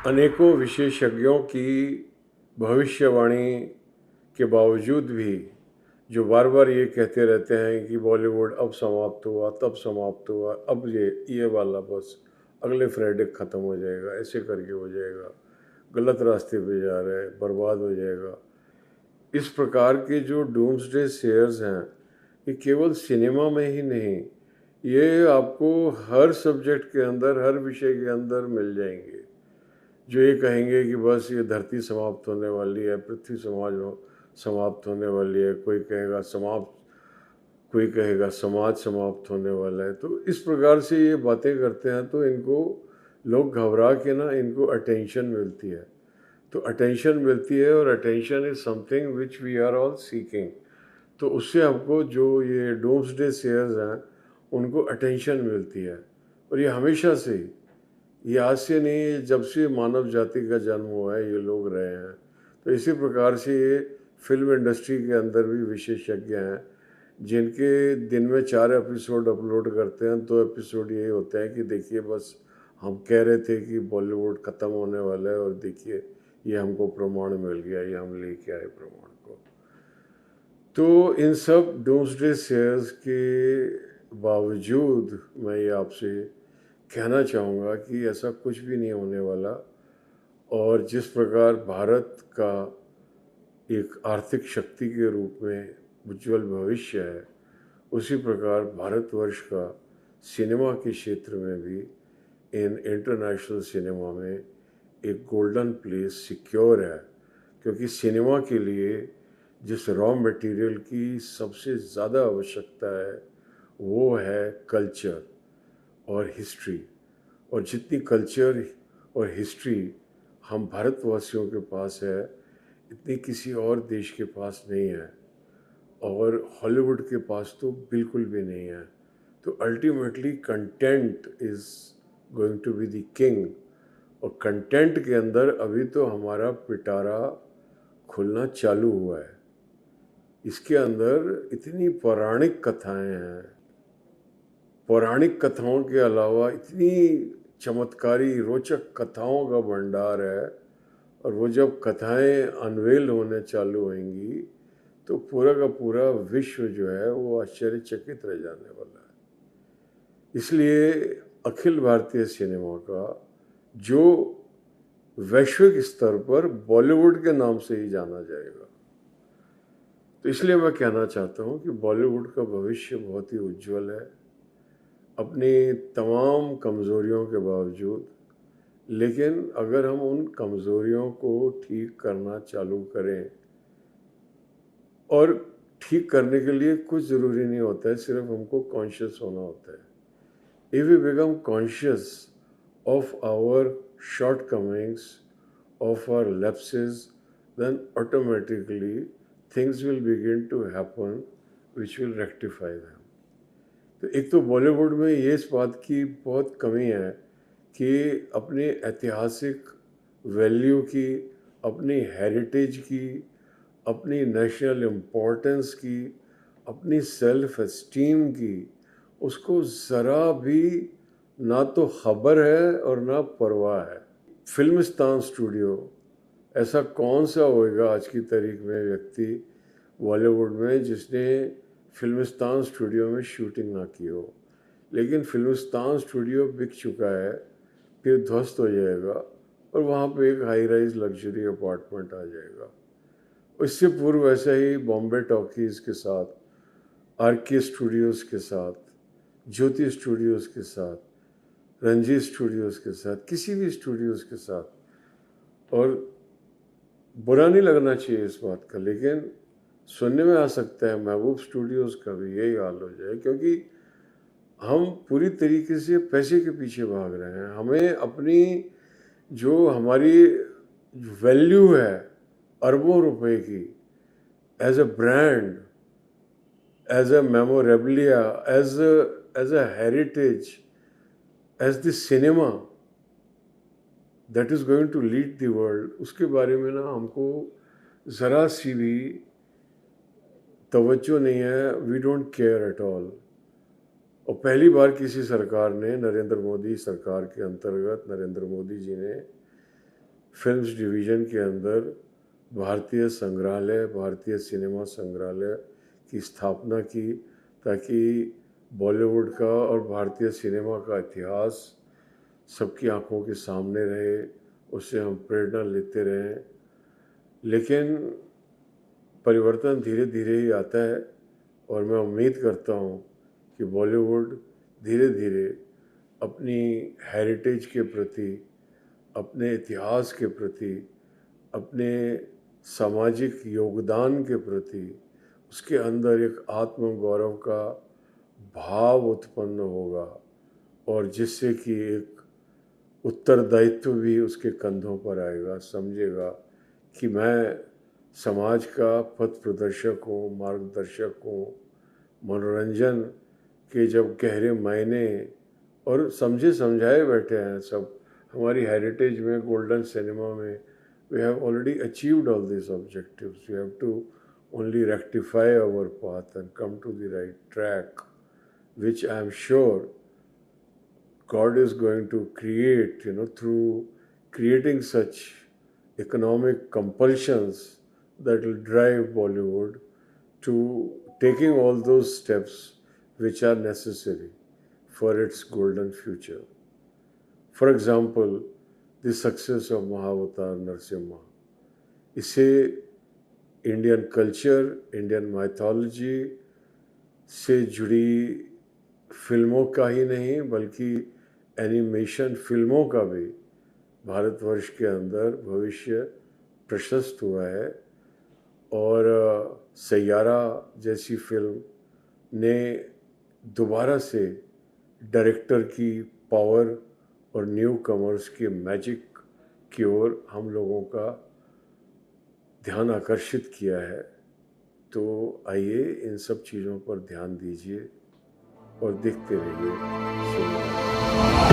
अनेकों विशेषज्ञों की भविष्यवाणी के बावजूद भी जो बार बार ये कहते रहते हैं कि बॉलीवुड अब समाप्त हुआ, तब समाप्त हुआ, अब ये वाला बस अगले फ्राइडे ख़त्म हो जाएगा, ऐसे करके हो जाएगा, गलत रास्ते पे जा रहे हैं, बर्बाद हो जाएगा। इस प्रकार के जो डूम्सडे शेयर्स हैं, ये केवल सिनेमा में ही नहीं, ये आपको हर सब्जेक्ट के अंदर, हर विषय के अंदर मिल जाएंगे। जो ये कहेंगे कि बस ये धरती समाप्त होने वाली है, पृथ्वी समाप्त होने वाली है, कोई कहेगा समाज समाप्त होने वाला है। तो इस प्रकार से ये बातें करते हैं तो इनको लोग घबरा के ना, इनको अटेंशन मिलती है। तो अटेंशन मिलती है और attention is something which we are all seeking. तो उससे हमको जो ये डूम्सडे शेयर्स हैं, उनको अटेंशन मिलती है। और ये हमेशा से ही, ये आज से नहीं, जब से मानव जाति का जन्म हुआ है ये लोग रहे हैं। तो इसी प्रकार से ये फिल्म इंडस्ट्री के अंदर भी विशेषज्ञ हैं, जिनके दिन में 4 एपिसोड अपलोड करते हैं। 2 एपिसोड यही होते हैं कि देखिए बस हम कह रहे थे कि बॉलीवुड ख़त्म होने वाला है और देखिए ये हमको प्रमाण मिल गया, ये हम लेके आए प्रमाण को। तो इन सब डूम्सडे शेयर्स के बावजूद मैं ये आपसे कहना चाहूँगा कि ऐसा कुछ भी नहीं होने वाला। और जिस प्रकार भारत का एक आर्थिक शक्ति के रूप में उज्जवल भविष्य है, उसी प्रकार भारतवर्ष का सिनेमा के क्षेत्र में भी, इन इंटरनेशनल सिनेमा में एक गोल्डन प्लेस सिक्योर है। क्योंकि सिनेमा के लिए जिस रॉ मटेरियल की सबसे ज़्यादा आवश्यकता है, वो है कल्चर और हिस्ट्री। और जितनी कल्चर और हिस्ट्री हम भारतवासियों के पास है, इतनी किसी और देश के पास नहीं है, और हॉलीवुड के पास तो बिल्कुल भी नहीं है। तो ultimately content is going to be the king. और कंटेंट के अंदर अभी तो हमारा पिटारा खुलना चालू हुआ है। इसके अंदर इतनी पौराणिक कथाएं हैं, पौराणिक कथाओं के अलावा इतनी चमत्कारी रोचक कथाओं का भंडार है। और वो जब कथाएं अनवेल होने चालू होंगी तो पूरा का पूरा विश्व जो है वो आश्चर्यचकित रह जाने वाला है। इसलिए अखिल भारतीय सिनेमा का जो वैश्विक स्तर पर बॉलीवुड के नाम से ही जाना जाएगा, तो इसलिए मैं कहना चाहता हूँ कि बॉलीवुड का भविष्य बहुत ही उज्जवल है, अपनी तमाम कमज़ोरियों के बावजूद। लेकिन अगर हम उन कमज़ोरियों को ठीक करना चालू करें, और ठीक करने के लिए कुछ ज़रूरी नहीं होता है, सिर्फ हमको कॉन्शियस होना होता है। If we become conscious of our shortcomings, of our lapses, then automatically things will begin to happen which will rectify them. तो एक तो बॉलीवुड में ये इस बात की बहुत कमी है कि अपनी ऐतिहासिक वैल्यू की, अपनी हेरिटेज की, अपनी नेशनल इम्पोर्टेंस की, अपनी सेल्फ एस्टीम की, उसको ज़रा भी ना तो खबर है और ना परवाह है। फिल्मिस्तान स्टूडियो, ऐसा कौन सा होएगा आज की तारीख में व्यक्ति बॉलीवुड में जिसने फिल्मिस्तान स्टूडियो में शूटिंग ना की हो। लेकिन फिल्मिस्तान स्टूडियो बिक चुका है, फिर ध्वस्त हो जाएगा और वहाँ पे एक हाई राइज लग्जरी अपार्टमेंट आ जाएगा। इससे पूर्व ऐसा ही बॉम्बे टॉकीज़ के साथ, आर के स्टूडियोज़ के साथ, ज्योति स्टूडियोज़ के साथ, रंजीत स्टूडियोज़ के साथ, किसी भी स्टूडियोज़ के साथ, और बुरा नहीं लगना चाहिए इस बात का, लेकिन सुनने में आ सकता है महबूब स्टूडियोज़ का भी यही हाल हो जाए, क्योंकि हम पूरी तरीके से पैसे के पीछे भाग रहे हैं। हमें अपनी जो हमारी वैल्यू है अरबों रुपए की, as a brand, as a memorabilia, as a heritage, as the cinema that is going to lead the world, उसके बारे में ना हमको ज़रा सी भी तवज्जो नहीं है। We don't care at all. और पहली बार किसी सरकार ने, नरेंद्र मोदी सरकार के अंतर्गत नरेंद्र मोदी जी ने फिल्म्स डिवीज़न के अंदर भारतीय संग्रहालय, भारतीय सिनेमा संग्रहालय की स्थापना की, ताकि बॉलीवुड का और भारतीय सिनेमा का इतिहास सबकी आंखों के सामने रहे, उससे हम प्रेरणा लेते रहें। लेकिन परिवर्तन धीरे धीरे ही आता है, और मैं उम्मीद करता हूँ कि बॉलीवुड धीरे धीरे अपनी हेरिटेज के प्रति, अपने इतिहास के प्रति, अपने सामाजिक योगदान के प्रति, उसके अंदर एक आत्मगौरव का भाव उत्पन्न होगा, और जिससे कि एक उत्तरदायित्व भी उसके कंधों पर आएगा, समझेगा कि मैं समाज का पथ प्रदर्शक हूँ, मार्गदर्शक हूँ। मनोरंजन के जब गहरे मायने और समझे समझाए बैठे हैं सब, हमारी हेरिटेज में, गोल्डन सिनेमा में, we have already achieved all these objectives. We have to only rectify our path and come to the right track, which I am sure God is going to create, through creating such economic compulsions that will drive Bollywood to taking all those steps which are necessary for its golden future. For example, the success of Mahavatar Narasimha. इसे Indian culture, Indian mythology से जुड़ी फिल्मों का ही नहीं, बल्कि animation फिल्मों का भी भारतवर्ष के अंदर भविष्य प्रशस्त हुआ है। और सैयारा जैसी फिल्म ने दोबारा से डायरेक्टर की पावर और न्यू कमर्स के मैजिक की ओर हम लोगों का ध्यान आकर्षित किया है। तो आइए इन सब चीज़ों पर ध्यान दीजिए और देखते रहिए सिनेमा।